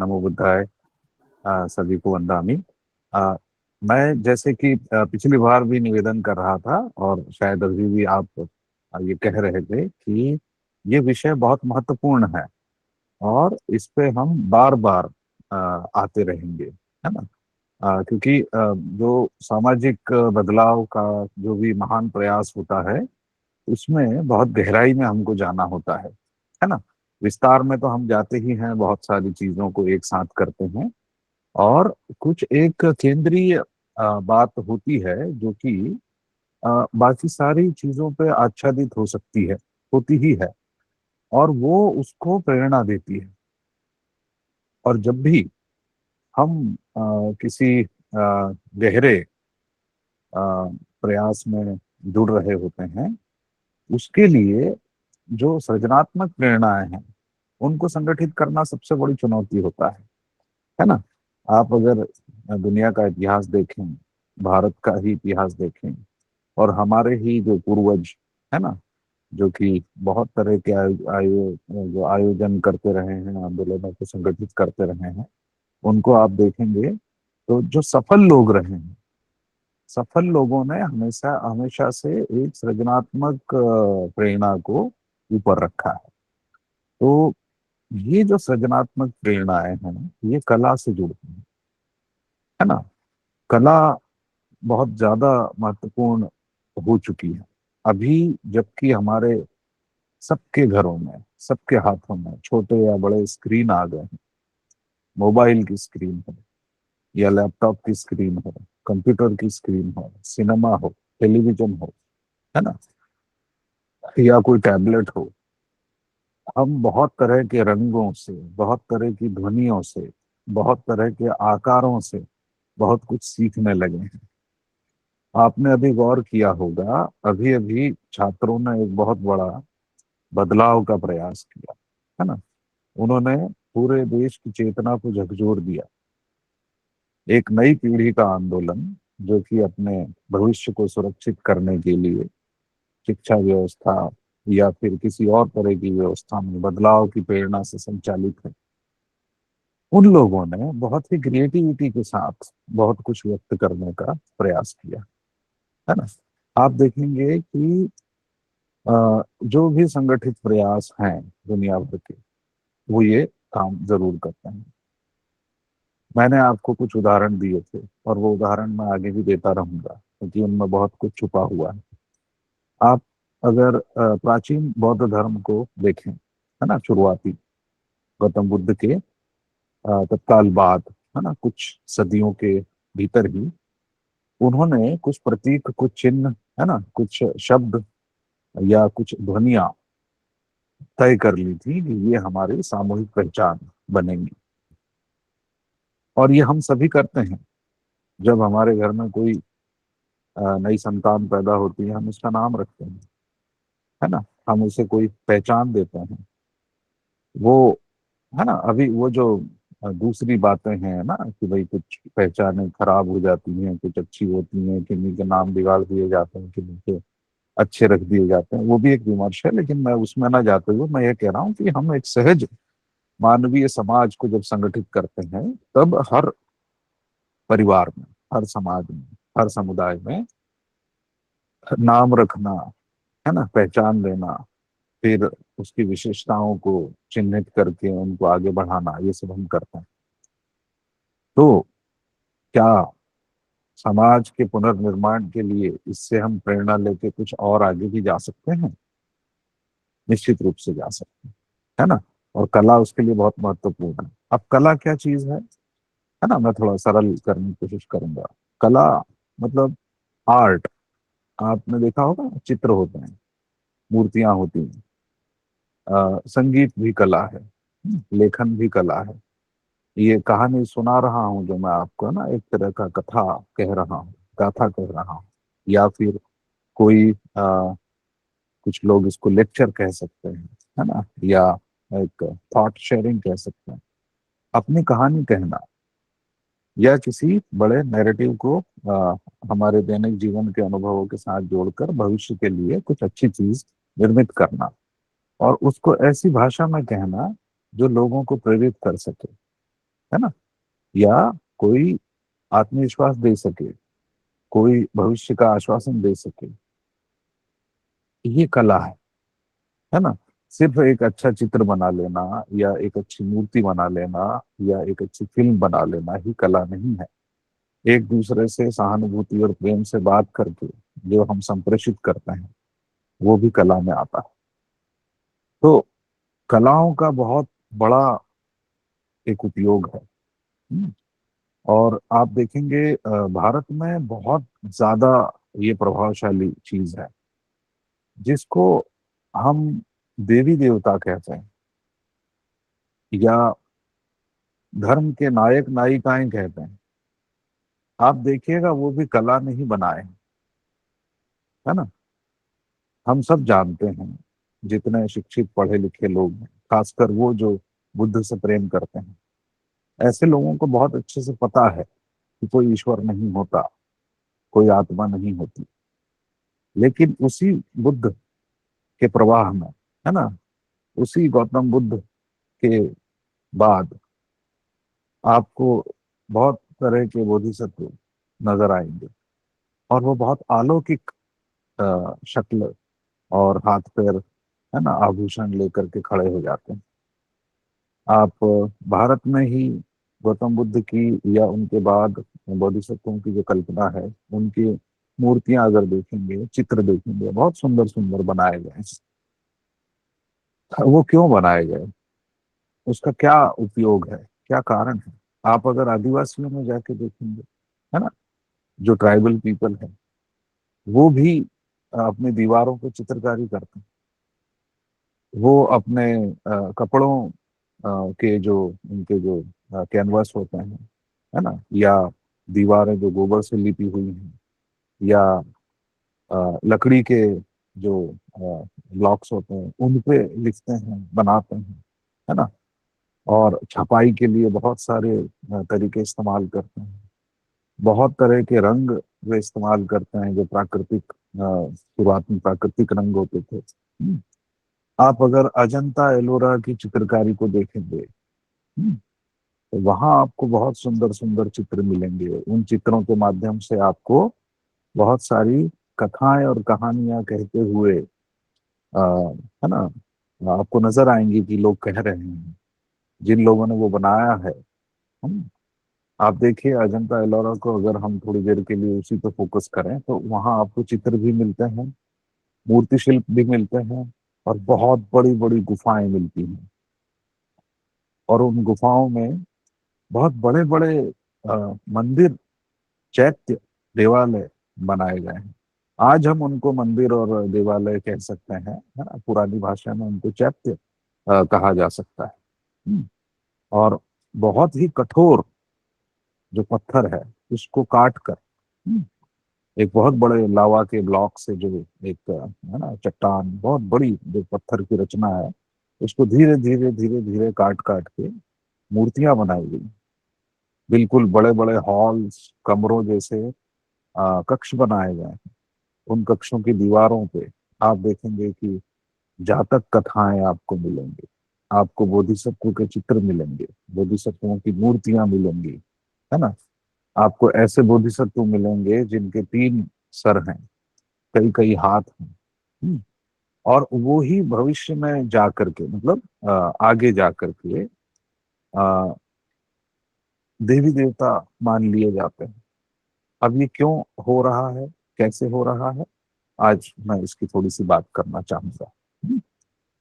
नमो बुद्धाय। सभी को वंदामि। अ, मैं जैसे कि पिछली बार भी निवेदन कर रहा था और शायद अभी भी आप ये कह रहे थे कि ये विषय बहुत महत्वपूर्ण है और इस पे हम बार बार आते रहेंगे, है ना। क्योंकि जो सामाजिक बदलाव का जो भी महान प्रयास होता है उसमें बहुत गहराई में हमको जाना होता है ना। विस्तार में तो हम जाते ही हैं, बहुत सारी चीजों को एक साथ करते हैं और कुछ एक केंद्रीय बात होती है जो कि बाकी सारी चीजों पे आच्छादित हो सकती है, होती ही है, और वो उसको प्रेरणा देती है। और जब भी हम किसी गहरे अ, प्रयास में जुड़ रहे होते हैं, उसके लिए जो सृजनात्मक प्रेरणाएं हैं उनको संगठित करना सबसे बड़ी चुनौती होता है ना। आप अगर दुनिया का इतिहास देखें, भारत का ही इतिहास देखें, और हमारे ही जो पूर्वज है ना, जो कि बहुत तरह के जो आयोजन करते रहे हैं, आंदोलनों को संगठित करते रहे हैं, उनको आप देखेंगे तो जो सफल लोग रहे हैं, सफल लोगों ने हमेशा हमेशा से एक सृजनात्मक प्रेरणा को ऊपर रखा है। तो ये जो सृजनात्मक प्रेरणाएं हैं ये कला से जुड़ती हैं, है ना। कला बहुत ज्यादा महत्वपूर्ण हो चुकी है अभी, जबकि हमारे सबके घरों में, सबके हाथों में छोटे या बड़े स्क्रीन आ गए हैं। मोबाइल की स्क्रीन हो या लैपटॉप की स्क्रीन हो, कंप्यूटर की स्क्रीन हो, सिनेमा हो, टेलीविजन हो, है ना, या कोई टैबलेट हो, हम बहुत तरह के रंगों से, बहुत तरह की ध्वनियों से, बहुत तरह के आकारों से बहुत कुछ सीखने लगे हैं। आपने अभी गौर किया होगा, अभी अभी छात्रों ने एक बहुत बड़ा बदलाव का प्रयास किया, है ना। उन्होंने पूरे देश की चेतना को झकझोर दिया। एक नई पीढ़ी का आंदोलन जो कि अपने भविष्य को सुरक्षित करने के लिए शिक्षा व्यवस्था या फिर किसी और तरह की व्यवस्था में बदलाव की प्रेरणा से संचालित है। उन लोगों ने बहुत ही क्रिएटिविटी के साथ बहुत कुछ व्यक्त करने का प्रयास किया, है ना। आप देखेंगे कि जो भी संगठित प्रयास हैं दुनिया भर के, वो ये काम जरूर करते हैं। मैंने आपको कुछ उदाहरण दिए थे और वो उदाहरण मैं आगे भी देता रहूंगा क्योंकि उनमें बहुत कुछ छुपा हुआ है। आप अगर प्राचीन बौद्ध धर्म को देखें, है ना, शुरुआती गौतम बुद्ध के तत्काल बाद, है ना, कुछ सदियों के भीतर ही उन्होंने कुछ प्रतीक, कुछ चिन्ह, है ना, कुछ शब्द या कुछ ध्वनियां तय कर ली थी कि ये हमारी सामूहिक पहचान बनेंगी। और ये हम सभी करते हैं। जब हमारे घर में कोई नई संतान पैदा होती है, हम उसका नाम रखते हैं, है ना, हम उसे कोई पहचान देते हैं। वो, है ना, अभी वो जो दूसरी बातें हैं ना कि भाई कुछ पहचानें खराब हो जाती हैं, कुछ अच्छी होती हैं, किन्हीं के नाम बिगाड़ दिए जाते हैं, किन्हीं के अच्छे रख दिए जाते हैं, वो भी एक विमर्श है। लेकिन मैं उसमें ना जाते हुए मैं ये कह रहा हूँ कि हम एक सहज मानवीय समाज को जब संगठित करते हैं, तब हर परिवार में, हर समाज में, हर समुदाय में नाम रखना, है ना, पहचान देना, फिर उसकी विशेषताओं को चिन्हित करके उनको आगे बढ़ाना, ये सब हम करते हैं। तो क्या समाज के पुनर्निर्माण के लिए इससे हम प्रेरणा लेके कुछ और आगे भी जा सकते हैं? निश्चित रूप से जा सकते हैं, है ना। और कला उसके लिए बहुत महत्वपूर्ण है। अब कला क्या चीज है ना, मैं थोड़ा सरल करने की कोशिश करूंगा। कला मतलब आर्ट। आपने देखा होगा चित्र होते हैं, मूर्तियां होती हैं, संगीत भी कला है, लेखन भी कला है। ये कहानी सुना रहा हूँ जो मैं आपको, ना, एक तरह का कथा कह रहा हूँ, गाथा कह रहा हूँ, या फिर कोई कुछ लोग इसको लेक्चर कह सकते हैं, है ना, या एक थॉट शेयरिंग कह सकते हैं। अपनी कहानी कहना या किसी बड़े नैरेटिव को हमारे दैनिक जीवन के अनुभवों के साथ जोड़कर भविष्य के लिए कुछ अच्छी चीज निर्मित करना, और उसको ऐसी भाषा में कहना जो लोगों को प्रेरित कर सके, है ना, या कोई आत्मविश्वास दे सके, कोई भविष्य का आश्वासन दे सके, ये कला है ना। सिर्फ एक अच्छा चित्र बना लेना, या एक अच्छी मूर्ति बना लेना, या एक अच्छी फिल्म बना लेना ही कला नहीं है। एक दूसरे से सहानुभूति और प्रेम से बात करके जो हम संप्रेषित करते हैं, वो भी कला में आता है। तो कलाओं का बहुत बड़ा एक उपयोग है। हम्म। और आप देखेंगे भारत में बहुत ज्यादा ये प्रभावशाली चीज है, जिसको हम देवी देवता कहते हैं, या धर्म के नायक नायिकाएं कहते हैं। आप देखिएगा वो भी कला ने ही बनाए हैं, है ना। हम सब जानते हैं, जितने शिक्षित पढ़े लिखे लोग हैं, खासकर वो जो बुद्ध से प्रेम करते हैं, ऐसे लोगों को बहुत अच्छे से पता है कि कोई ईश्वर नहीं होता, कोई आत्मा नहीं होती। लेकिन उसी बुद्ध के प्रवाह में, है ना, उसी गौतम बुद्ध के बाद आपको बहुत तरह के बोधिसत्व नजर आएंगे, और वो बहुत अलौकिक शक्ल और हाथ पैर, है ना, आभूषण लेकर के खड़े हो जाते हैं। आप भारत में ही गौतम बुद्ध की या उनके बाद बोधिसत्वों की जो कल्पना है, उनकी मूर्तियां अगर देखेंगे, चित्र देखेंगे, बहुत सुंदर सुंदर बनाए गए हैं। वो क्यों बनाए गए, उसका क्या उपयोग है, क्या कारण है। आप अगर आदिवासियों में जाके देखेंगे, है ना, जो ट्राइबल पीपल है, वो भी अपनी दीवारों पे चित्रकारी करते हैं। वो अपने कपड़ों के जो उनके जो कैनवास होते हैं, है ना, या दीवारें जो गोबर से लिपी हुई हैं, या लकड़ी के जो ब्लॉक्स होते हैं, उन पे लिखते हैं, बनाते हैं, है ना। और छपाई के लिए बहुत सारे तरीके इस्तेमाल करते हैं। बहुत तरह के रंग वे इस्तेमाल करते हैं, जो प्राकृतिक शुरुआत में प्राकृतिक रंग होते थे। आप अगर अजंता एलोरा की चित्रकारी को देखेंगे, तो वहां आपको बहुत सुंदर सुंदर चित्र मिलेंगे। उन चित्रों के माध्यम से आपको बहुत सारी कथाएं और कहानियां कहते हुए, है ना, आपको नजर आएंगी कि लोग कह रहे हैं, जिन लोगों ने वो बनाया है। हम आप देखिए अजंता एलोरा को, अगर हम थोड़ी देर के लिए उसी पर फोकस करें, तो वहां आपको चित्र भी मिलते हैं, मूर्ति शिल्प भी मिलते हैं, और बहुत बड़ी बड़ी गुफाएं मिलती हैं। और उन गुफाओं में बहुत बड़े बड़े मंदिर, चैत्य, देवालय बनाए गए हैं। आज हम उनको मंदिर और देवालय कह सकते हैं, है ना, पुरानी भाषा में उनको चैत्य कहा जा सकता है। हम्म। और बहुत ही कठोर जो पत्थर है, उसको काट कर, एक बहुत बड़े लावा के ब्लॉक से जो एक है ना चट्टान, बहुत बड़ी जो पत्थर की रचना है, उसको धीरे धीरे धीरे धीरे काट काट के मूर्तियां बनाई गई। बिल्कुल बड़े बड़े हॉल्स, कमरों जैसे कक्ष बनाए गए हैं। उन कक्षों की दीवारों पे आप देखेंगे कि जातक कथाएं आपको मिलेंगी, आपको बोधिसत्व के चित्र मिलेंगे, बोधिसत्वों की मूर्तियां मिलेंगी, है ना। आपको ऐसे बोधिसत्व मिलेंगे जिनके 3 सर हैं, कई कई हाथ हैं। और वो ही भविष्य में जा करके, मतलब आगे जा करके अ, देवी देवता मान लिए जाते हैं। अब ये क्यों हो रहा है, कैसे हो रहा है, आज मैं इसकी थोड़ी सी बात करना चाहूंगा।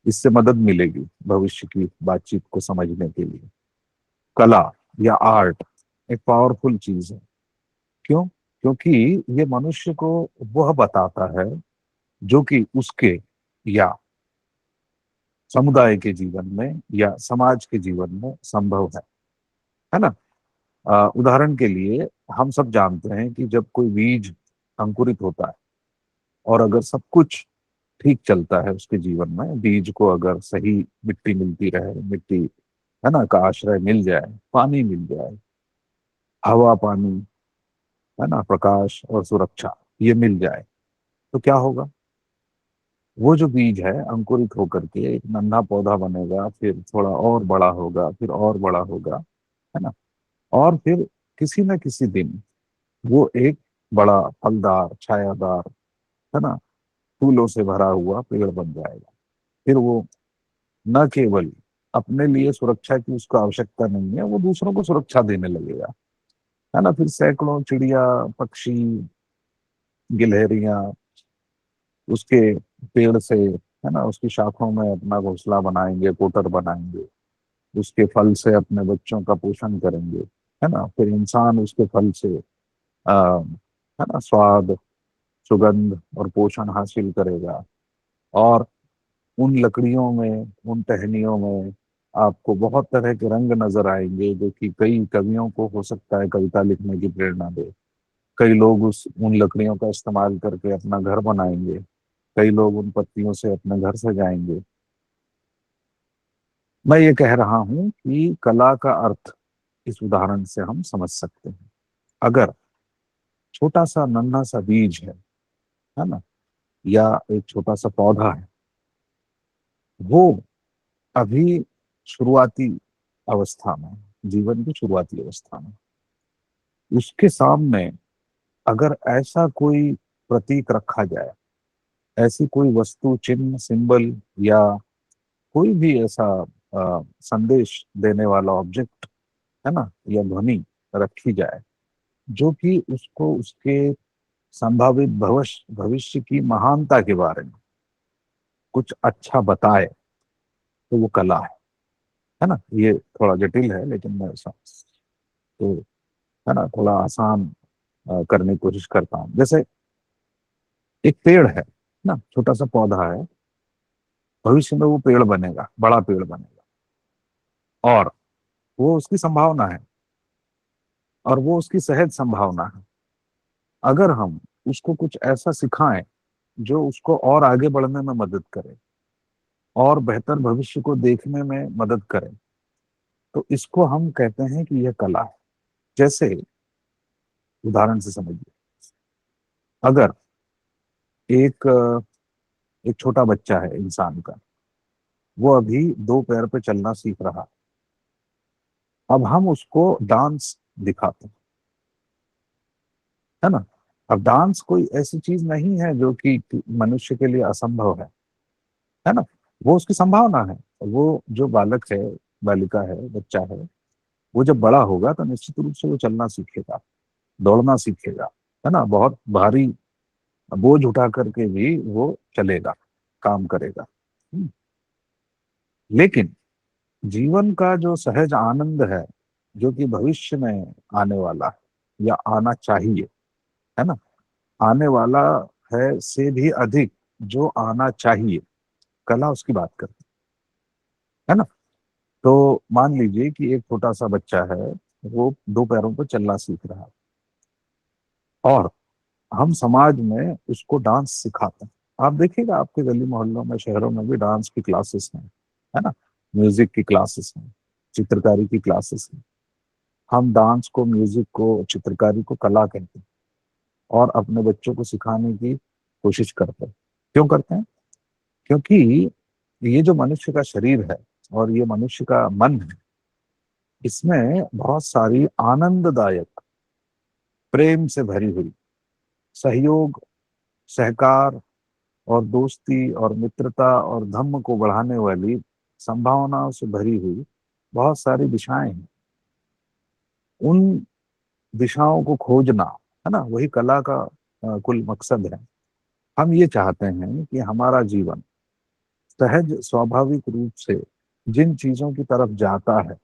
इससे मदद मिलेगी भविष्य की बातचीत को समझने के लिए। कला या आर्ट एक पावरफुल चीज है। क्यों? क्योंकि ये मनुष्य को वह बताता है जो कि उसके या समुदाय के जीवन में या समाज के जीवन में संभव है ना। उदाहरण के लिए, हम सब जानते हैं कि जब कोई बीज अंकुरित होता है, और अगर सब कुछ ठीक चलता है उसके जीवन में, बीज को अगर सही मिट्टी मिलती रहे, मिट्टी, है ना, का आश्रय मिल जाए, पानी मिल जाए, हवा पानी, है ना, प्रकाश और सुरक्षा, ये मिल जाए, तो क्या होगा। वो जो बीज है अंकुरित होकर के एक नन्हा पौधा बनेगा, फिर थोड़ा और बड़ा होगा, फिर और बड़ा होगा, है ना। और फिर किसी न किसी दिन वो एक बड़ा फलदार छायादार, है ना, फूलों से भरा हुआ पेड़ बन जाएगा। फिर वो न केवल अपने लिए सुरक्षा की उसको आवश्यकता नहीं है, वो दूसरों को सुरक्षा देने लगेगा, है ना। फिर सैकड़ों चिड़िया, पक्षी, गिलहरियां उसके पेड़ से, है ना, उसकी शाखों में अपना घोंसला बनाएंगे, कोटर बनाएंगे, उसके फल से अपने बच्चों का पोषण करेंगे, है ना। फिर इंसान उसके फल से है ना, स्वाद, सुगंध और पोषण हासिल करेगा। और उन लकड़ियों में, उन टहनियों में आपको बहुत तरह के रंग नजर आएंगे, जो कि कई कवियों को हो सकता है कविता लिखने की प्रेरणा दे। कई लोग उस उन लकड़ियों का इस्तेमाल करके अपना घर बनाएंगे, कई लोग उन पत्तियों से अपने घर सजाएंगे। मैं ये कह रहा हूं कि कला का अर्थ इस उदाहरण से हम समझ सकते हैं। अगर छोटा सा नन्हा सा बीज है ना, या एक छोटा सा पौधा है, वो अभी शुरुआती अवस्था में, जीवन की शुरुआती अवस्था में, उसके सामने अगर ऐसा कोई प्रतीक रखा जाए, ऐसी कोई वस्तु, चिन्ह, सिंबल, या कोई भी ऐसा संदेश देने वाला ऑब्जेक्ट, है ना, या ध्वनि रखी जाए, जो कि उसको उसके संभावित भविष्य भविष्य की महानता के बारे में कुछ अच्छा बताए, तो वो कला है ना। ये थोड़ा जटिल है, लेकिन मैं तो, है ना, थोड़ा आसान करने की कोशिश करता हूँ। जैसे एक पेड़ है ना, छोटा सा पौधा है, भविष्य में वो पेड़ बनेगा, बड़ा पेड़ बनेगा, और वो उसकी संभावना है, और वो उसकी सहज संभावना है। अगर हम उसको कुछ ऐसा सिखाएं जो उसको और आगे बढ़ने में मदद करे, और बेहतर भविष्य को देखने में मदद करे, तो इसको हम कहते हैं कि यह कला है। जैसे उदाहरण से समझिए, अगर एक एक छोटा बच्चा है इंसान का, वो अभी दो पैर पे चलना सीख रहा है। अब हम उसको डांस दिखाते हैं, है ना। अब डांस कोई ऐसी चीज नहीं है जो कि मनुष्य के लिए असंभव है ना। वो उसकी संभावना है। वो जो बालक है, बालिका है, बच्चा है, वो जब बड़ा होगा तो निश्चित रूप से वो चलना सीखेगा, दौड़ना सीखेगा, है ना। बहुत भारी बोझ उठा करके भी वो चलेगा, काम करेगा। लेकिन जीवन का जो सहज आनंद है, जो कि भविष्य में आने वाला है या आना चाहिए, है ना, आने वाला है से भी अधिक जो आना चाहिए, कला उसकी बात करती है ना। तो मान लीजिए कि एक छोटा सा बच्चा है, वो दो पैरों पर चलना सीख रहा है, और हम समाज में उसको डांस सिखाते हैं। आप देखिएगा आपके गली मोहल्लों में, शहरों में भी डांस की क्लासेस हैं, है ना, म्यूजिक की क्लासेस हैं, चित्रकारी की क्लासेस हैं। हम डांस को, म्यूजिक को, चित्रकारी को कला कहते हैं, और अपने बच्चों को सिखाने की कोशिश करते हैं। क्यों करते हैं? क्योंकि ये जो मनुष्य का शरीर है और ये मनुष्य का मन है, इसमें बहुत सारी आनंददायक, प्रेम से भरी हुई, सहयोग, सहकार और दोस्ती और मित्रता और धम्म को बढ़ाने वाली संभावनाओं से भरी हुई बहुत सारी दिशाएं हैं। उन दिशाओं को खोजना, है ना, वही कला का कुल मकसद है। हम ये चाहते हैं कि हमारा जीवन सहज स्वाभाविक रूप से जिन चीजों की तरफ जाता है,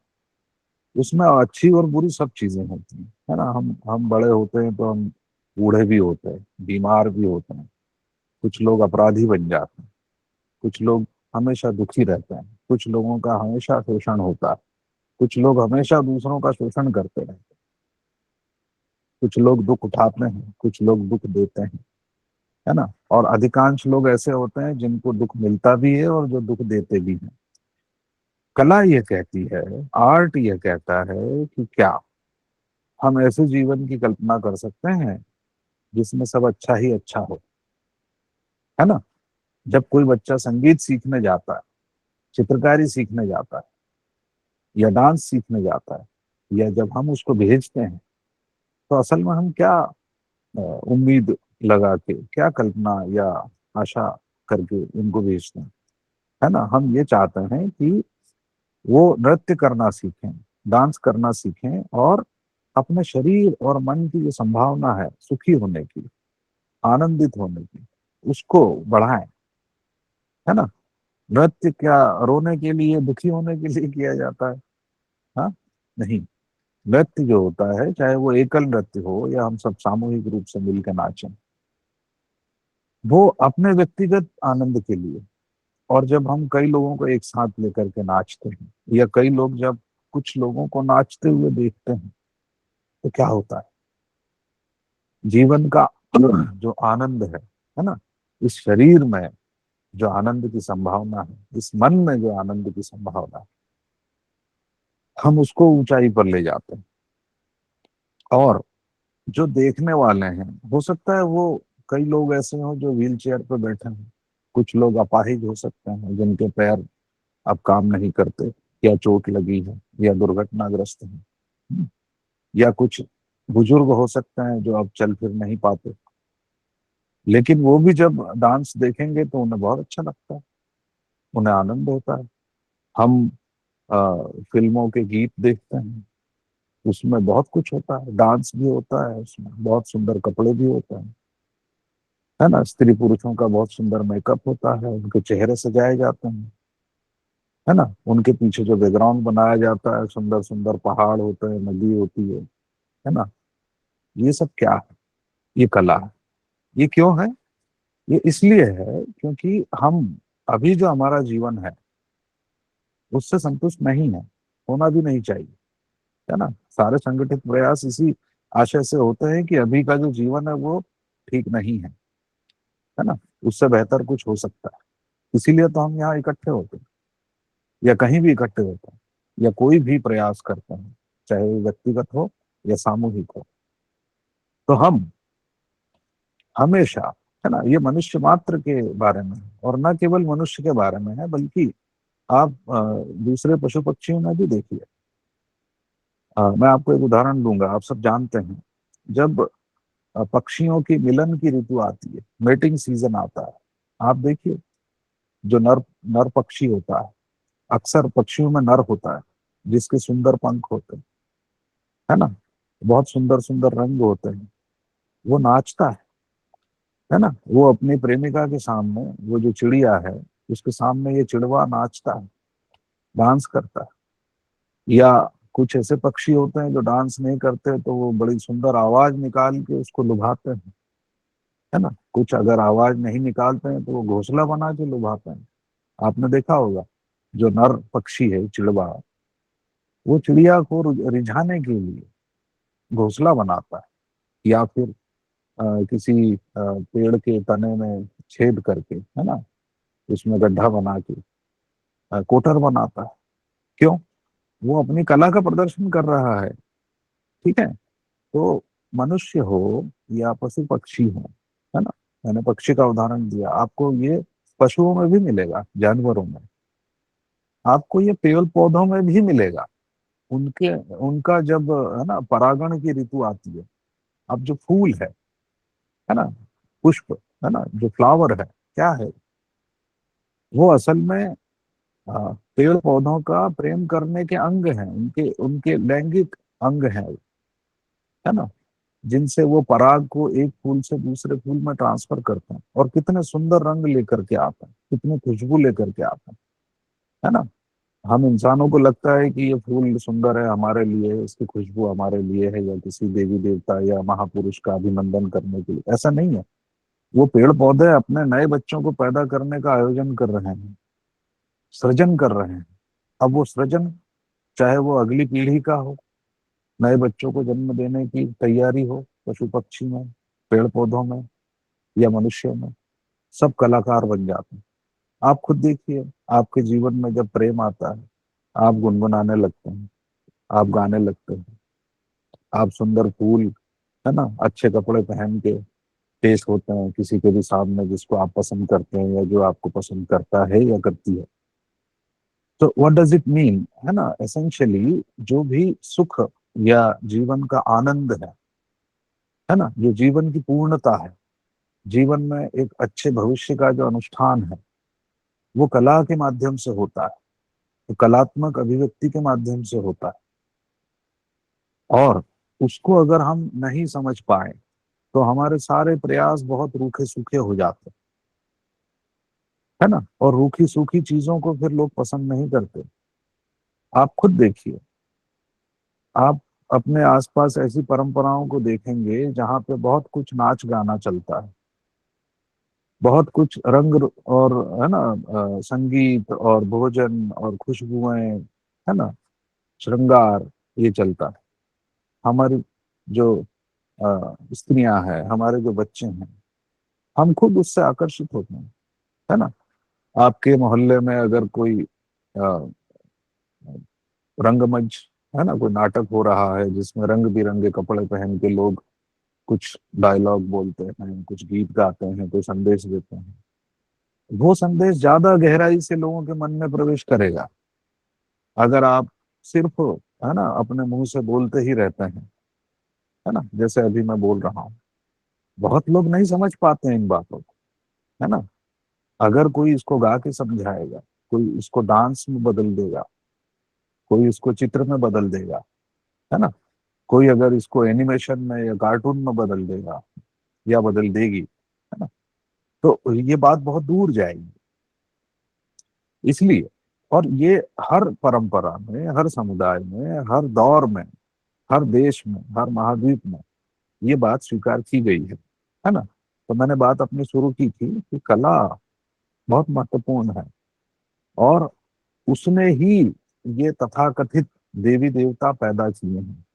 उसमें अच्छी और बुरी सब चीजें होती हैं, है ना। हम बड़े होते हैं तो हम बूढ़े भी होते हैं, बीमार भी होते हैं, कुछ लोग अपराधी बन जाते हैं, कुछ लोग हमेशा दुखी रहते हैं, कुछ लोगों का हमेशा शोषण होता है, कुछ लोग हमेशा दूसरों का शोषण करते रहते हैं, कुछ लोग दुख उठाते हैं, कुछ लोग दुख देते हैं, है ना। और अधिकांश लोग ऐसे होते हैं जिनको दुख मिलता भी है और जो दुख देते भी हैं। कला ये कहती है, आर्ट ये कहता है कि क्या हम ऐसे जीवन की कल्पना कर सकते हैं जिसमें सब अच्छा ही अच्छा हो, है ना। जब कोई बच्चा संगीत सीखने जाता है, चित्रकारी सीखने जाता है, या डांस सीखने जाता है, या जब हम उसको भेजते हैं, तो असल में हम क्या उम्मीद लगा के, क्या कल्पना या आशा करके उनको भेजते हैं, है ना। हम ये चाहते हैं कि वो नृत्य करना सीखें, डांस करना सीखें, और अपने शरीर और मन की जो संभावना है सुखी होने की, आनंदित होने की, उसको बढ़ाएं, है ना। नृत्य क्या रोने के लिए, दुखी होने के लिए किया जाता है? हाँ, नहीं। नृत्य जो होता है, चाहे वो एकल नृत्य हो या हम सब सामूहिक रूप से मिलकर नाचें, वो अपने व्यक्तिगत आनंद के लिए। और जब हम कई लोगों को एक साथ लेकर के नाचते हैं, या कई लोग जब कुछ लोगों को नाचते हुए देखते हैं, तो क्या होता है? जीवन का जो आनंद है ना, इस शरीर में जो आनंद की संभावना है, इस मन में जो आनंद की संभावना है, हम उसको ऊंचाई पर ले जाते हैं। और जो देखने वाले हैं, हो सकता है वो कई लोग ऐसे हों जो व्हील चेयर पर बैठे हैं, कुछ लोग अपाहिज हो सकते हैं जिनके पैर अब काम नहीं करते, या चोट लगी है, या दुर्घटनाग्रस्त है, या कुछ बुजुर्ग हो सकते हैं जो अब चल फिर नहीं पाते। लेकिन वो भी जब डांस देखेंगे तो उन्हें बहुत अच्छा लगता है, उन्हें आनंद होता है। हम फिल्मों के गीत देखते हैं, उसमें बहुत कुछ होता है, डांस भी होता है, उसमें बहुत सुंदर कपड़े भी होते हैं, है ना। स्त्री पुरुषों का बहुत सुंदर मेकअप होता है, उनके चेहरे सजाए जाते हैं, है ना। उनके पीछे जो बैकग्राउंड बनाया जाता है, सुंदर सुंदर पहाड़ होते हैं, नदी होती है ना। ये सब क्या है? ये कला है। ये क्यों है? ये इसलिए है क्योंकि हम अभी जो हमारा जीवन है उससे संतुष्ट नहीं है, होना भी नहीं चाहिए, है ना। सारे संगठित प्रयास इसी आशय से होते हैं कि अभी का जो जीवन है वो ठीक नहीं है ना, उससे बेहतर कुछ हो सकता है। इसीलिए तो हम यहाँ इकट्ठे होते हैं, या कहीं भी इकट्ठे होते हैं, या कोई भी प्रयास करते हैं, चाहे वो व्यक्तिगत हो या सामूहिक हो। तो हम हमेशा, है ना, ये मनुष्य मात्र के बारे में है, और न केवल मनुष्य के बारे में है, बल्कि आप दूसरे पशु पक्षियों में भी देखिए। मैं आपको एक उदाहरण दूंगा। आप सब जानते हैं, जब पक्षियों की मिलन की ऋतु आती है, मेटिंग सीजन आता है, आप देखिए, जो नर नर पक्षी होता है, अक्सर पक्षियों में नर होता है जिसके सुंदर पंख होते हैं, है ना, बहुत सुंदर सुंदर रंग होते हैं, वो नाचता है ना। वो अपनी प्रेमिका के सामने, वो जो चिड़िया है उसके सामने, ये चिड़वा नाचता है, डांस करता है। या कुछ ऐसे पक्षी होते हैं जो डांस नहीं करते, तो वो बड़ी सुंदर आवाज निकाल के उसको लुभाते हैं, है ना। कुछ अगर आवाज नहीं निकालते हैं तो वो घोंसला बना के लुभाते हैं। आपने देखा होगा, जो नर पक्षी है चिड़वा, वो चिड़िया को रिझाने के लिए घोंसला बनाता है, या फिर किसी पेड़ के तने में छेद करके, है ना, उसमें गड्ढा बना के कोटर बनाता है। क्यों? वो अपनी कला का प्रदर्शन कर रहा है, ठीक है। तो मनुष्य हो या पशु पक्षी हो, है ना, मैंने पक्षी का उदाहरण दिया, आपको ये पशुओं में भी मिलेगा, जानवरों में, आपको ये पेड़ पौधों में भी मिलेगा। उनके उनका जब, है ना, परागण की ऋतु आती है, अब जो फूल है ना, पुष्प, है ना, जो फ्लावर है, क्या है? वो असल में पेड़ पौधों का प्रेम करने के अंग हैं, उनके उनके लैंगिक अंग हैं, है ना, जिनसे वो पराग को एक फूल से दूसरे फूल में ट्रांसफर करते हैं, और कितने सुंदर रंग लेकर के आते हैं, कितनी खुशबू लेकर के आते हैं, है ना। हम इंसानों को लगता है कि ये फूल सुंदर है हमारे लिए, इसकी खुशबू हमारे लिए है, या किसी देवी देवता या महापुरुष का अभिनंदन करने के लिए। ऐसा नहीं है। वो पेड़ पौधे अपने नए बच्चों को पैदा करने का आयोजन कर रहे हैं, सृजन कर रहे हैं। अब वो सृजन, चाहे वो अगली पीढ़ी का हो, नए बच्चों को जन्म देने की तैयारी हो, पशु पक्षी में, पेड़ पौधों में, या मनुष्य में, सब कलाकार बन जाते हैं। आप खुद देखिए, आपके जीवन में जब प्रेम आता है, आप गुनगुनाने लगते हैं, आप गाने लगते हैं, आप सुंदर फूल, है ना, अच्छे कपड़े पहन के पेश होते हैं किसी के भी सामने जिसको आप पसंद करते हैं, या जो आपको पसंद करता है या करती है। तो व्हाट डज इट मीन, है ना, एसेंशियली जो भी सुख या जीवन का आनंद है ना, जो जीवन की पूर्णता है, जीवन में एक अच्छे भविष्य का जो अनुष्ठान है, वो कला के माध्यम से होता है, तो कलात्मक अभिव्यक्ति के माध्यम से होता है। और उसको अगर हम नहीं समझ पाए तो हमारे सारे प्रयास बहुत रूखे सूखे हो जाते हैं, है ना। और रूखी सूखी चीजों को फिर लोग पसंद नहीं करते। आप खुद देखिए, आप अपने आसपास ऐसी परंपराओं को देखेंगे जहां पे बहुत कुछ नाच गाना चलता है, बहुत कुछ रंग और, है ना, संगीत और भोजन और खुशबुएं, है ना, श्रृंगार, ये चलता है। हमारी जो स्त्रियां हैं, हमारे जो बच्चे हैं, हम खुद उससे आकर्षित होते हैं, है ना। आपके मोहल्ले में अगर कोई अ, रंगमंच, है ना, कोई नाटक हो रहा है जिसमें रंग बिरंगे कपड़े पहन के लोग कुछ डायलॉग बोलते हैं, कुछ गीत गाते हैं, कोई संदेश देते हैं, वो संदेश ज्यादा गहराई से लोगों के मन में प्रवेश करेगा। अगर आप सिर्फ, है ना, अपने मुंह से बोलते ही रहते हैं, है ना, जैसे अभी मैं बोल रहा हूँ, बहुत लोग नहीं समझ पाते हैं इन बातों को, है ना। अगर कोई इसको गा के समझाएगा, कोई इसको डांस में बदल देगा, कोई इसको चित्र में बदल देगा, है ना, कोई अगर इसको एनिमेशन में या कार्टून में बदल देगा या बदल देगी, है ना, तो ये बात बहुत दूर जाएगी। इसलिए, और ये हर परंपरा में, हर समुदाय में, हर दौर में, हर देश में, हर महाद्वीप में ये बात स्वीकार की गई है ना। तो मैंने बात अपनी शुरू की थी कि कला बहुत महत्वपूर्ण है, और उसने ही ये तथाकथित देवी देवता पैदा किए हैं।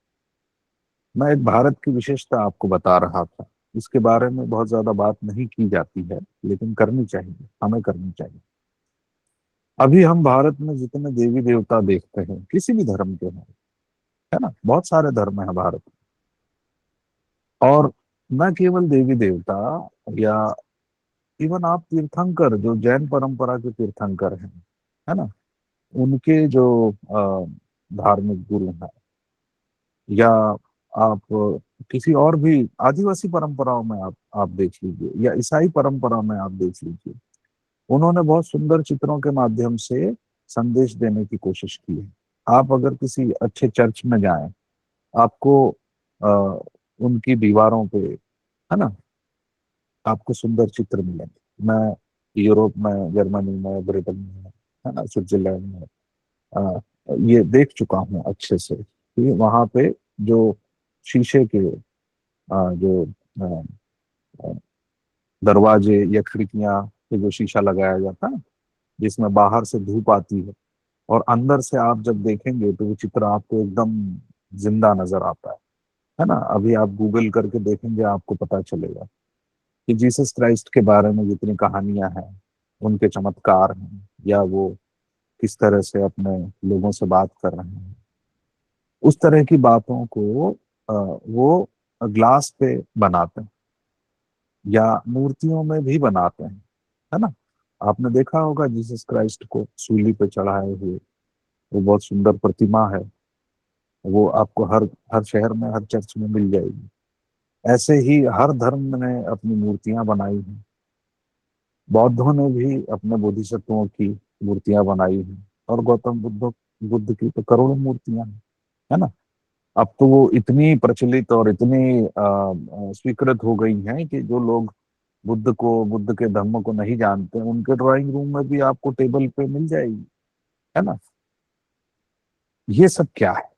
मैं एक भारत की विशेषता आपको बता रहा था, इसके बारे में बहुत ज्यादा बात नहीं की जाती है, लेकिन करनी चाहिए, हमें करनी चाहिए। अभी हम भारत में जितने देवी देवता देखते हैं, किसी भी धर्म के हैं, है ना, बहुत सारे धर्म है भारत में, और न केवल देवी देवता, या इवन आप तीर्थंकर, जो जैन परंपरा के तीर्थंकर हैं, है ना, उनके जो धार्मिक गुरु हैं, या आप किसी और भी आदिवासी परंपराओं में आप देख लीजिए, या ईसाई परंपरा में आप देख लीजिए, उन्होंने बहुत सुंदर चित्रों के माध्यम से संदेश देने की कोशिश की है। आप अगर किसी अच्छे चर्च में जाएं, आपको आ, उनकी दीवारों पे, है ना, आपको सुंदर चित्र मिलेंगे। मैं यूरोप में, जर्मनी में, ब्रिटेन में, है ना, स्विट्जरलैंड में अ, ये देख चुका हूँ अच्छे से कि वहां पे जो शीशे के जो अ, अ, दरवाजे या खिड़कियां पे जो शीशा लगाया जाता है, जिसमें बाहर से धूप आती है, और अंदर से आप जब देखेंगे तो वो चित्र आपको एकदम जिंदा नजर आता है ना। अभी आप गूगल करके देखेंगे, आपको पता चलेगा कि जीसस क्राइस्ट के बारे में जितनी कहानियां हैं, उनके चमत्कार हैं, या वो किस तरह से अपने लोगों से बात कर रहे हैं, उस तरह की बातों को वो ग्लास पे बनाते हैं, या मूर्तियों में भी बनाते हैं, है ना। आपने देखा होगा जीसस क्राइस्ट को सूली पे चढ़ाए हुए, वो बहुत सुंदर प्रतिमा है, वो आपको हर हर शहर में, हर चर्च में मिल जाएगी। ऐसे ही हर धर्म ने अपनी मूर्तियां बनाई हैं। बौद्धों ने भी अपने बोधिसत्वों की मूर्तियां बनाई हैं, और गौतम बुद्ध बुद्ध की तो करोड़ों मूर्तियां हैं, है ना। अब तो वो इतनी प्रचलित और इतनी स्वीकृत हो गई हैं कि जो लोग बुद्ध को, बुद्ध के धर्म को नहीं जानते, उनके ड्राइंग रूम में भी आपको टेबल पे मिल जाएगी, है ना। ये सब क्या है?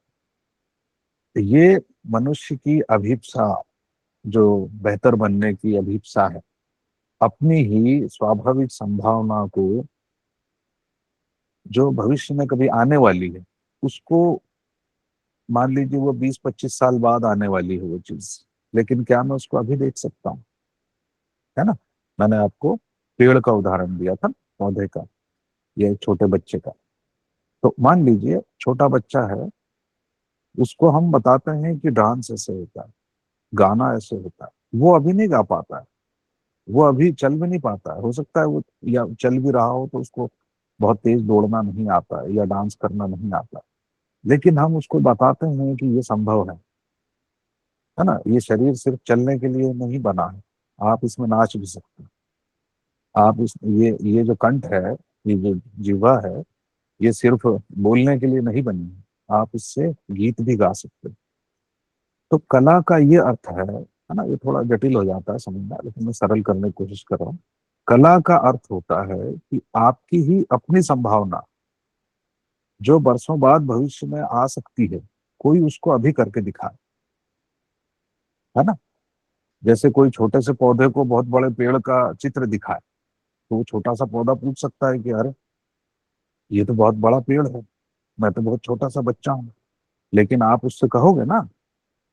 ये मनुष्य की अभिप्सा, जो बेहतर बनने की अभिप्सा है, अपनी ही स्वाभाविक संभावना को, जो भविष्य में कभी आने वाली है, उसको, मान लीजिए वो 20-25 साल बाद आने वाली है वो चीज, लेकिन क्या मैं उसको अभी देख सकता हूँ? है ना। मैंने आपको पेड़ का उदाहरण दिया था, पौधे का, या एक छोटे बच्चे का। तो मान लीजिए छोटा बच्चा है, उसको हम बताते हैं कि डांस ऐसे होता है, गाना ऐसे होता है, वो अभी नहीं गा पाता है, वो अभी चल भी नहीं पाता है। हो सकता है वो, या चल भी रहा हो तो उसको बहुत तेज दौड़ना नहीं आता है, या डांस करना नहीं आता, लेकिन हम उसको बताते हैं कि ये संभव है ना, ये शरीर सिर्फ चलने के लिए नहीं बना है, आप इसमें नाच भी सकते हैं। आप इस ये जो कंठ है, ये जो जीवा है, ये सिर्फ बोलने के लिए नहीं बनी है, आप इससे गीत भी गा सकते हैं। तो कला का ये अर्थ है ना, ये थोड़ा जटिल हो जाता है समझना, लेकिन मैं सरल करने की कोशिश कर रहा हूँ। कला का अर्थ होता है कि आपकी ही अपनी संभावना जो बरसों बाद भविष्य में आ सकती है, कोई उसको अभी करके दिखाए, है ना। जैसे कोई छोटे से पौधे को बहुत बड़े पेड़ का चित्र दिखाए, तो वो छोटा सा पौधा पूछ सकता है कि अरे, ये तो बहुत बड़ा पेड़ है, मैं तो बहुत छोटा सा बच्चा हूँ। लेकिन आप उससे कहोगे ना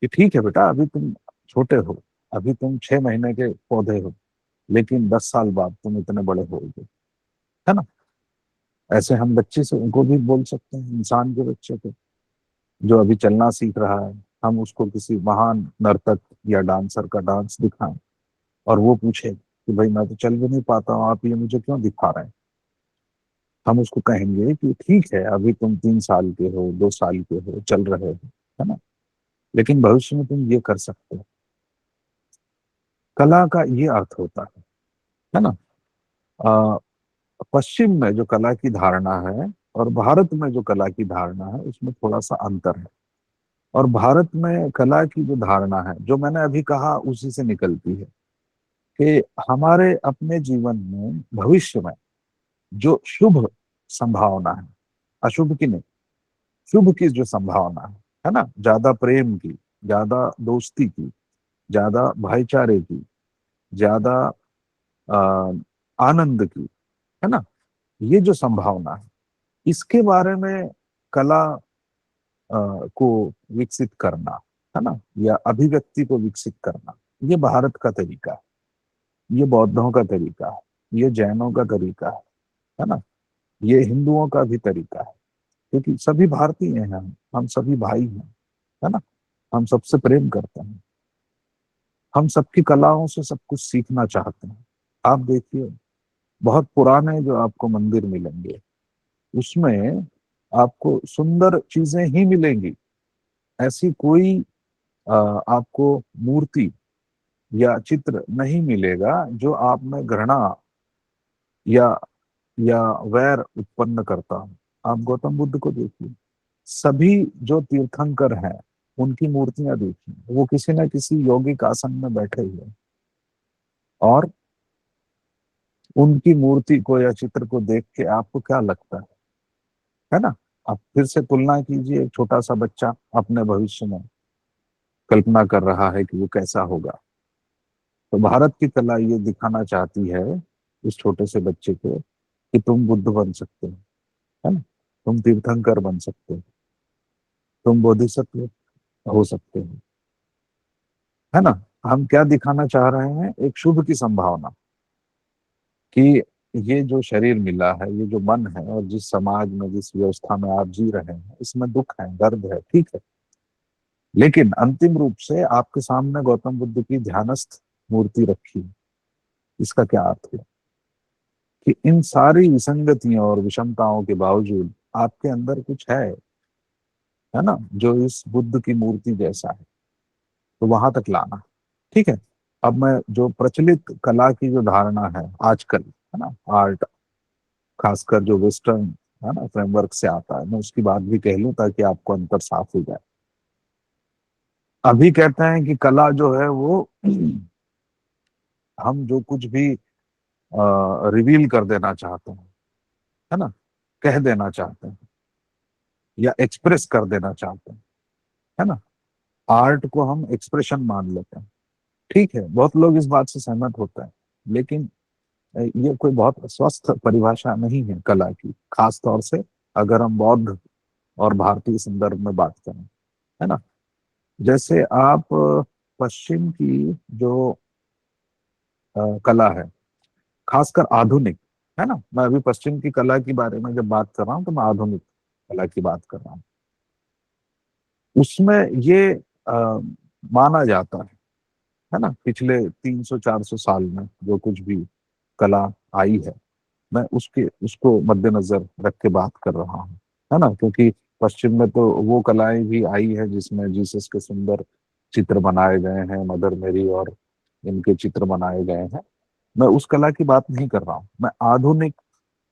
कि ठीक है बेटा, अभी तुम छोटे हो, अभी तुम 6 महीने के पौधे हो, लेकिन 10 साल बाद तुम इतने बड़े होगे, है ना। ऐसे हम बच्चे से उनको भी बोल सकते हैं, इंसान के बच्चे को जो अभी चलना सीख रहा है, हम उसको किसी महान नर्तक या डांसर का डांस दिखाएं, और वो पूछे कि भाई मैं तो चल भी नहीं पाता हूँ, आप ये मुझे क्यों दिखा रहे हैं। हम उसको कहेंगे कि ठीक है, अभी तुम 3 साल के हो, 2 साल के हो, चल रहे हो, है ना, लेकिन भविष्य में तुम ये कर सकते हो। कला का ये अर्थ होता है ना। अ, पश्चिम में जो कला की धारणा है और भारत में जो कला की धारणा है, उसमें थोड़ा सा अंतर है। और भारत में कला की जो धारणा है, जो मैंने अभी कहा, उसी से निकलती है कि हमारे अपने जीवन में भविष्य में जो शुभ संभावना है, अशुभ की नहीं, शुभ की जो संभावना है ना, ज्यादा प्रेम की, ज्यादा दोस्ती की, ज्यादा भाईचारे की, ज्यादा अ, आनंद की, है ना, ये जो संभावना है, इसके बारे में कला को विकसित करना, है ना, या अभिव्यक्ति को विकसित करना, ये भारत का तरीका है, ये बौद्धों का तरीका है, ये जैनों का तरीका है ना, ये हिंदुओं का भी तरीका है। क्योंकि सभी भारतीय हैं, हम सभी भाई हैं, है ना, हम सबसे प्रेम करते हैं, हम सबकी कलाओं से सब कुछ सीखना चाहते हैं। आप देखिए, बहुत पुराने जो आपको मंदिर मिलेंगे, उसमें आपको सुंदर चीजें ही मिलेंगी। ऐसी कोई आपको मूर्ति या चित्र नहीं मिलेगा जो आप में घृणा या या वैर उत्पन्न करता हो। आप गौतम बुद्ध को देखिए, सभी जो तीर्थंकर हैं, उनकी मूर्तियां देखिए, वो किसी न किसी यौगिक आसन में बैठे हुए हैं। और उनकी मूर्ति को या चित्र को देख के आपको क्या लगता है ना। आप फिर से तुलना कीजिए, एक छोटा सा बच्चा अपने भविष्य में कल्पना कर रहा है कि वो कैसा होगा। तो भारत की कला ये दिखाना चाहती है इस छोटे से बच्चे को कि तुम बुद्ध बन सकते हो, है ना, तुम तीर्थंकर बन सकते हो, तुम बोधिसत्व हो सकते हो, है ना। हम क्या दिखाना चाह रहे हैं, एक शुभ की संभावना कि ये जो शरीर मिला है, ये जो मन है, और जिस समाज में, जिस व्यवस्था में आप जी रहे हैं, इसमें दुख है, दर्द है, ठीक है, लेकिन अंतिम रूप से आपके सामने गौतम बुद्ध की ध्यानस्थ मूर्ति रखी है। इसका क्या अर्थ है कि इन सारी विसंगतियों और विषमताओं के बावजूद आपके अंदर कुछ है ना, जो इस बुद्ध की मूर्ति जैसा है। तो वहां तक लाना, ठीक है। अब मैं जो प्रचलित कला की जो धारणा है आजकल, है ना, आर्ट, खासकर जो वेस्टर्न, है ना, फ्रेमवर्क से आता है, मैं उसकी बात भी कह लूं ताकि आपको अंतर साफ हो जाए। अभी कहते हैं कि कला जो है वो हम जो कुछ भी रिवील कर देना चाहते हैं, है ना, कह देना चाहते हैं या एक्सप्रेस कर देना चाहते हैं, है ना, आर्ट को हम एक्सप्रेशन मान लेते हैं। ठीक है, बहुत लोग इस बात से सहमत होते हैं, लेकिन ये कोई बहुत स्वस्थ परिभाषा नहीं है कला की, खास तौर से अगर हम बौद्ध और भारतीय संदर्भ में बात करें, है ना। जैसे आप पश्चिम की जो कला है, खासकर आधुनिक, है ना, मैं अभी पश्चिम की कला के बारे में जब बात कर रहा हूँ तो मैं आधुनिक कला की बात कर रहा हूँ। उसमें ये माना जाता है ना, पिछले 300-400 साल में जो कुछ भी कला आई है, मैं उसको मद्देनजर रख के बात कर रहा हूँ, है ना, क्योंकि पश्चिम में तो वो कलाएं भी आई है जिसमें जीसस के सुंदर चित्र बनाए गए हैं, मदर मेरी और इनके चित्र बनाए गए हैं। मैं उस कला की बात नहीं कर रहा हूँ, मैं आधुनिक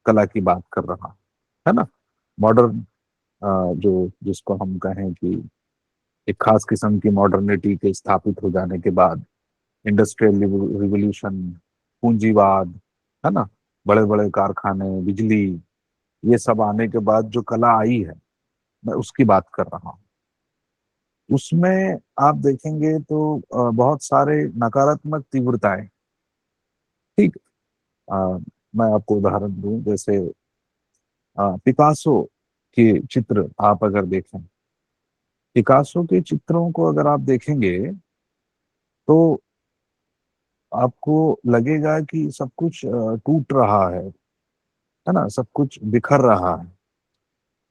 कला की बात कर रहा हूँ, है ना। मॉडर्न, जो जिसको हम कहें कि एक खास किस्म की मॉडर्निटी के स्थापित हो जाने के बाद, इंडस्ट्रियल रिवोल्यूशन, पूंजीवाद, है ना, बड़े बड़े कारखाने, बिजली, ये सब आने के बाद जो कला आई है, मैं उसकी बात कर रहा हूँ। उसमें आप देखेंगे तो बहुत सारे नकारात्मक तीव्रताएं। ठीक। अ, मैं आपको उदाहरण दूं, जैसे पिकासो के चित्र आप अगर देखें, पिकासो के चित्रों को अगर आप देखेंगे तो आपको लगेगा कि सब कुछ टूट रहा है ना, सब कुछ बिखर रहा है।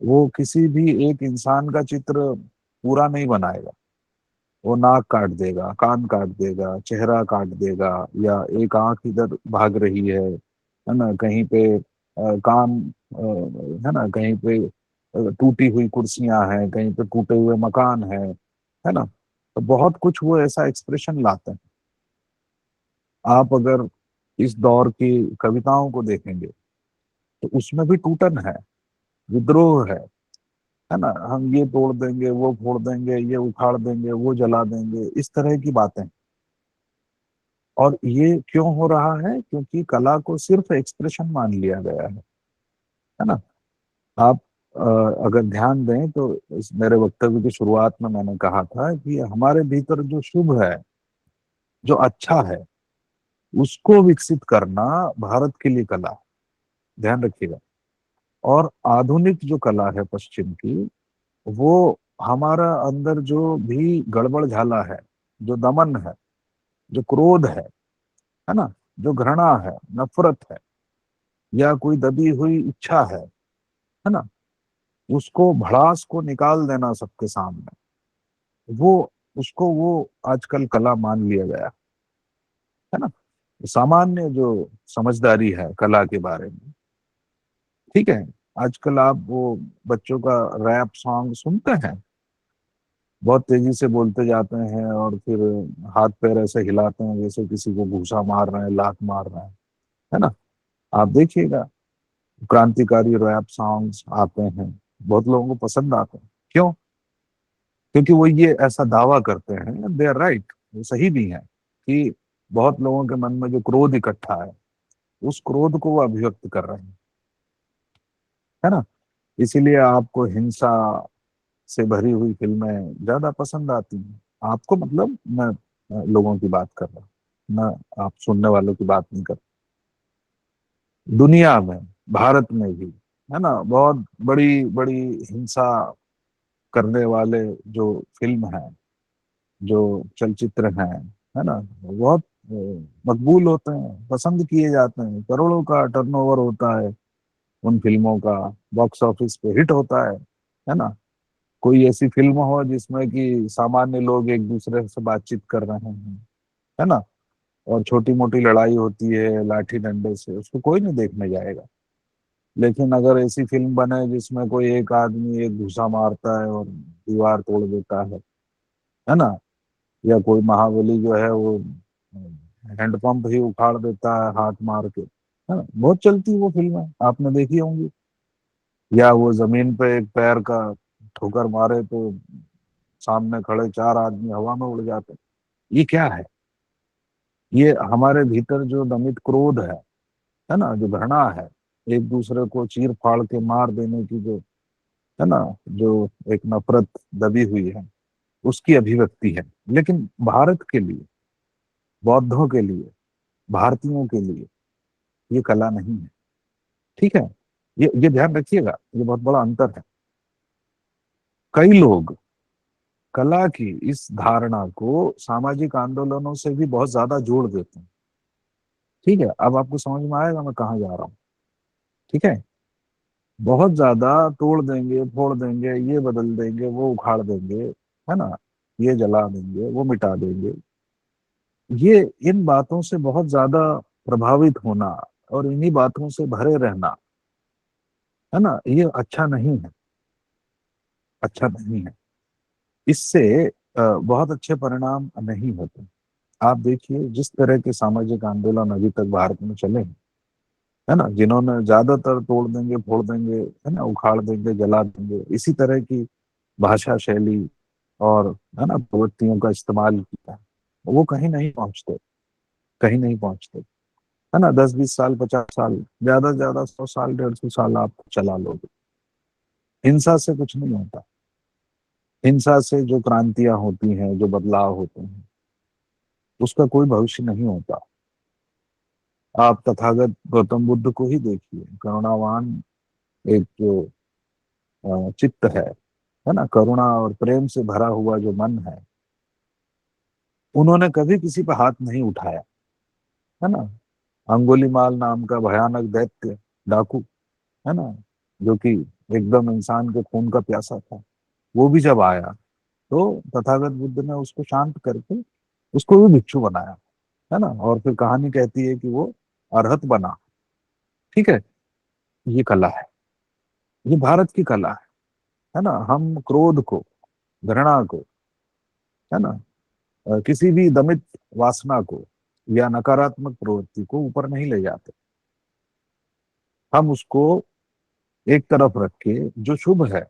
वो किसी भी एक इंसान का चित्र पूरा नहीं बनाएगा। वो नाक काट देगा, कान काट देगा, चेहरा काट देगा, या एक आंख इधर भाग रही है ना, कहीं पे कान, है ना, कहीं पे टूटी हुई कुर्सियां हैं, कहीं पे टूटे हुए मकान है ना। तो बहुत कुछ वो ऐसा एक्सप्रेशन लाते हैं। आप अगर इस दौर की कविताओं को देखेंगे तो उसमें भी टूटन है, विद्रोह है ना। हम ये तोड़ देंगे, वो फोड़ देंगे, ये उखाड़ देंगे, वो जला देंगे, इस तरह की बातें। और ये क्यों हो रहा है? क्योंकि कला को सिर्फ एक्सप्रेशन मान लिया गया है ना। आप अ, अगर ध्यान दें तो इस मेरे वक्तव्य की शुरुआत में मैंने कहा था कि हमारे भीतर जो शुभ है, जो अच्छा है, उसको विकसित करना भारत के लिए कला है। ध्यान रखिएगा। और आधुनिक जो कला है पश्चिम की, वो हमारा अंदर जो भी गड़बड़ झाला है, जो दमन है, जो क्रोध है ना, जो घृणा है, नफरत है, या कोई दबी हुई इच्छा है ना, उसको भड़ास को निकाल देना सबके सामने, वो उसको वो आजकल कला मान लिया गया है ना। सामान्य जो समझदारी है कला के बारे में, ठीक है। आजकल आप वो बच्चों का रैप सॉन्ग सुनते हैं, बहुत तेजी से बोलते जाते हैं और फिर हाथ पैर ऐसे हिलाते हैं जैसे किसी को घूसा मार रहे हैं, लात मार रहे हैं, है ना। आप देखिएगा, क्रांतिकारी रैप सॉन्ग्स आते हैं, बहुत लोगों को पसंद आते हैं। क्यों? क्योंकि वो ये ऐसा दावा करते हैं, दे आर राइट, वो सही भी है, कि बहुत लोगों के मन में जो क्रोध इकट्ठा है, उस क्रोध को वो अभिव्यक्त कर रहे हैं, है ना। इसीलिए आपको हिंसा से भरी हुई फिल्में ज्यादा पसंद आती हैं आपको, मतलब मैं लोगों की बात कर रहा हूँ, मैं आप सुनने वालों की बात नहीं कर। दुनिया में, भारत में भी, है ना, बहुत बड़ी बड़ी हिंसा करने वाले जो फिल्म हैं, जो चलचित्र हैं, है ना, बहुत मकबूल होते हैं, पसंद किए जाते हैं, करोड़ों का टर्नओवर होता है उन फिल्मों का, बॉक्स ऑफिस पे हिट होता है ना। कोई ऐसी फिल्म हो जिसमें कि सामान्य लोग एक दूसरे से बातचीत कर रहे हैं, है ना, और छोटी मोटी लड़ाई होती है लाठी डंडे से, उसको कोई नहीं देखने जाएगा। लेकिन अगर ऐसी फिल्म बने जिसमें कोई एक आदमी एक घुसा मारता है और दीवार तोड़ देता है ना, या कोई महाबली जो है वो हैंडपंप ही उखाड़ देता है हाथ मार के, है ना, बहुत चलती वो फिल्म है, आपने देखी होंगी। या वो जमीन पे एक पैर का ठोकर मारे तो सामने खड़े चार आदमी हवा में उड़ जाते। ये क्या है? ये हमारे भीतर जो दमित क्रोध है ना, जो घृणा है, एक दूसरे को चीर फाड़ के मार देने की जो, है ना, जो एक नफरत दबी हुई है, उसकी अभिव्यक्ति है। लेकिन भारत के लिए, बौद्धों के लिए, भारतीयों के लिए ये कला नहीं है। ठीक है। ये ध्यान रखिएगा, ये बहुत बड़ा अंतर है। कई लोग कला की इस धारणा को सामाजिक आंदोलनों से भी बहुत ज्यादा जोड़ देते हैं। ठीक है, अब आपको समझ में आएगा मैं कहाँ जा रहा हूँ। ठीक है। बहुत ज्यादा तोड़ देंगे, फोड़ देंगे, ये बदल देंगे, वो उखाड़ देंगे, है ना, ये जला देंगे, वो मिटा देंगे, ये इन बातों से बहुत ज्यादा प्रभावित होना और इन्हीं बातों से भरे रहना, है ना, ये अच्छा नहीं है। अच्छा नहीं है। इससे बहुत अच्छे परिणाम नहीं होते। आप देखिए जिस तरह के सामाजिक आंदोलन अभी तक भारत में चले हैं, है ना, जिन्होंने ज्यादातर तोड़ देंगे फोड़ देंगे, है ना, उखाड़ देंगे जला देंगे, इसी तरह की भाषा शैली और, है ना, प्रवृत्तियों का इस्तेमाल किया, वो कहीं नहीं पहुंचते, कहीं नहीं पहुंचते, है ना। 10-20 साल 50 साल, ज्यादा से ज्यादा 100 साल 150 साल आप चला लोगे, हिंसा से कुछ नहीं होता। हिंसा से जो क्रांतियां होती हैं, जो बदलाव होते हैं, उसका कोई भविष्य नहीं होता। आप तथागत गौतम बुद्ध को ही देखिए, करुणावान एक जो चित्त है ना, करुणा और प्रेम से भरा हुआ जो मन है, उन्होंने कभी किसी पर हाथ नहीं उठाया, है ना। अंगुलीमाल नाम का भयानक दैत्य, डाकू, है ना, जो कि एकदम इंसान के खून का प्यासा था, वो भी जब आया तो तथागत बुद्ध ने उसको शांत करके उसको भी भिक्षु बनाया, है ना। और फिर कहानी कहती है कि वो अरहत बना। ठीक है, ये कला है, ये भारत की कला है ना। हम क्रोध को, घृणा को, है ना, किसी भी दमित वासना को या नकारात्मक प्रवृत्ति को ऊपर नहीं ले जाते। हम उसको एक तरफ रख के जो शुभ है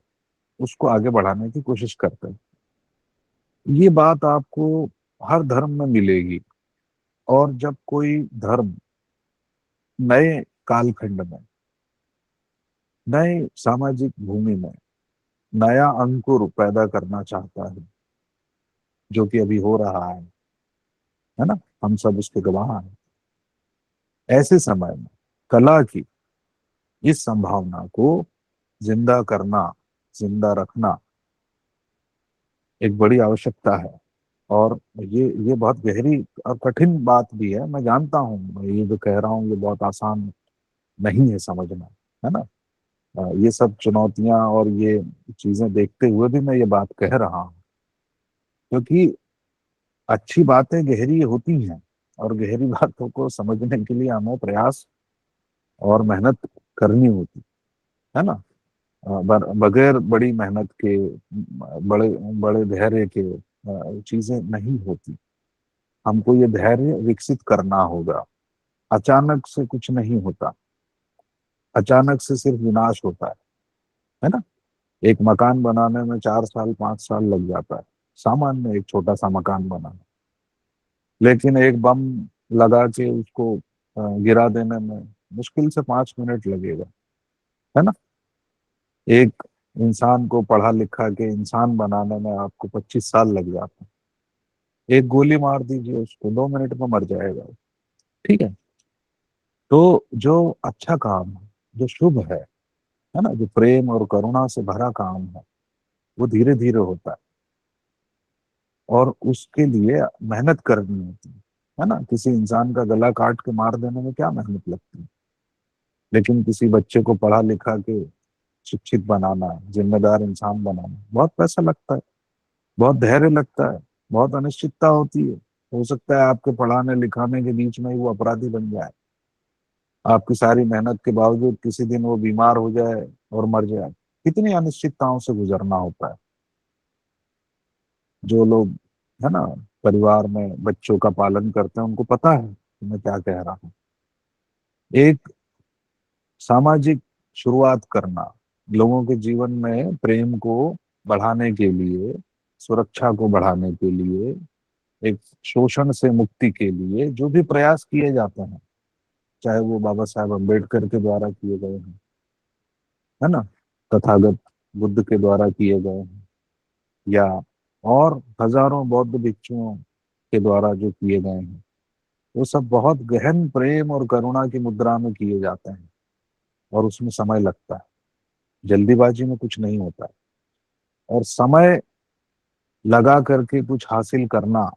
उसको आगे बढ़ाने की कोशिश करते हैं। ये बात आपको हर धर्म में मिलेगी। और जब कोई धर्म नए कालखंड में, नए सामाजिक भूमि में नया अंकुर पैदा करना चाहता है, जो कि अभी हो रहा है ना, हम सब उसके गवाह हैं, ऐसे समय में कला की इस संभावना को जिंदा करना, जिंदा रखना एक बड़ी आवश्यकता है। और ये बहुत गहरी और कठिन बात भी है, मैं जानता हूँ। मैं ये जो कह रहा हूँ ये बहुत आसान नहीं है समझना, है ना। ये सब चुनौतियां और ये चीजें देखते हुए भी मैं ये बात कह रहा हूँ, क्योंकि अच्छी बातें गहरी होती हैं, और गहरी बातों को समझने के लिए हमें प्रयास और मेहनत करनी होती है ना। बगैर बड़ी मेहनत के, बड़े बड़े धैर्य के चीजें नहीं होती। हमको ये धैर्य विकसित करना होगा। अचानक से कुछ नहीं होता, अचानक से सिर्फ विनाश होता है ना। एक मकान बनाने में 4 साल 5 साल लग जाता है, सामान्य एक छोटा सा मकान बनाना। लेकिन एक बम लगा के उसको गिरा देने में मुश्किल से 5 मिनट लगेगा, है ना। एक इंसान को पढ़ा लिखा के इंसान बनाने में आपको 25 साल लग जाते हैं। एक गोली मार दीजिए उसको, 2 मिनट में मर जाएगा। ठीक है। तो जो अच्छा काम है, जो शुभ है ना, जो प्रेम और करुणा से भरा काम है, वो धीरे धीरे होता है। और उसके लिए मेहनत करनी होती है ना। किसी इंसान का गला काट के मार देने में क्या मेहनत लगती है। लेकिन किसी बच्चे को पढ़ा लिखा के शिक्षित बनाना, जिम्मेदार इंसान बनाना, बहुत पैसा लगता है, बहुत धैर्य लगता है, बहुत अनिश्चितता होती है। हो सकता है आपके पढ़ाने लिखाने के बीच में ही वो अपराधी बन जाए, आपकी सारी मेहनत के बावजूद किसी दिन वो बीमार हो जाए और मर जाए। कितनी अनिश्चितताओं से गुजरना होता है। जो लोग, है ना, परिवार में बच्चों का पालन करते हैं, उनको पता है कि मैं क्या कह रहा हूँ। एक सामाजिक शुरुआत करना, लोगों के जीवन में प्रेम को बढ़ाने के लिए, सुरक्षा को बढ़ाने के लिए, एक शोषण से मुक्ति के लिए जो भी प्रयास किए जाते हैं, चाहे वो बाबा साहेब अम्बेडकर के द्वारा किए गए हैं, है ना, तथागत बुद्ध के द्वारा किए गए हैं, या और हजारों बौद्ध भिक्षुओं के द्वारा जो किए गए हैं, वो सब बहुत गहन प्रेम और करुणा की मुद्रा में किए जाते हैं। और उसमें समय लगता है, जल्दीबाजी में कुछ नहीं होता है। और समय लगा करके कुछ हासिल करना,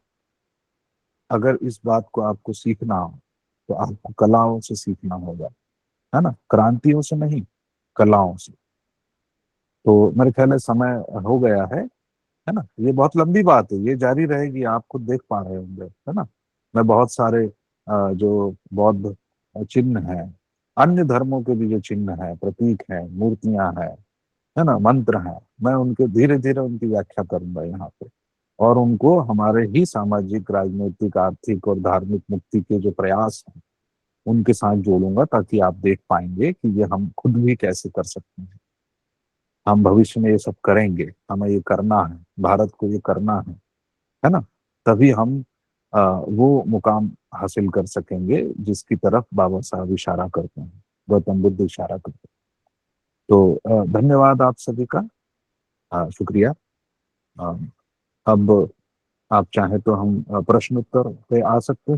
अगर इस बात को आपको सीखना हो तो आपको कलाओं से सीखना होगा, है ना, क्रांतियों से नहीं, कलाओं से। तो मेरे ख्याल है समय हो गया है ना। ये बहुत लंबी बात है, ये जारी रहेगी, आप खुद देख पा रहे होंगे, है ना। मैं बहुत सारे जो बौद्ध चिन्ह हैं, अन्य धर्मों के भी जो चिन्ह हैं, प्रतीक हैं, मूर्तियां हैं, है ना, मंत्र हैं, मैं उनके धीरे धीरे उनकी व्याख्या करूंगा यहाँ पे, और उनको हमारे ही सामाजिक, राजनीतिक, आर्थिक और धार्मिक मुक्ति के जो प्रयास हैं उनके साथ जोड़ूंगा, ताकि आप देख पाएंगे कि ये हम खुद भी कैसे कर सकते हैं। हम भविष्य में ये सब करेंगे, हमें ये करना है, भारत को ये करना है ना, तभी हम वो मुकाम हासिल कर सकेंगे जिसकी तरफ बाबा साहब इशारा करते हैं, गौतम बुद्ध इशारा करते हैं। तो धन्यवाद आप सभी का, शुक्रिया। अ, अब आप चाहें तो हम प्रश्न उत्तर पे आ सकते हैं।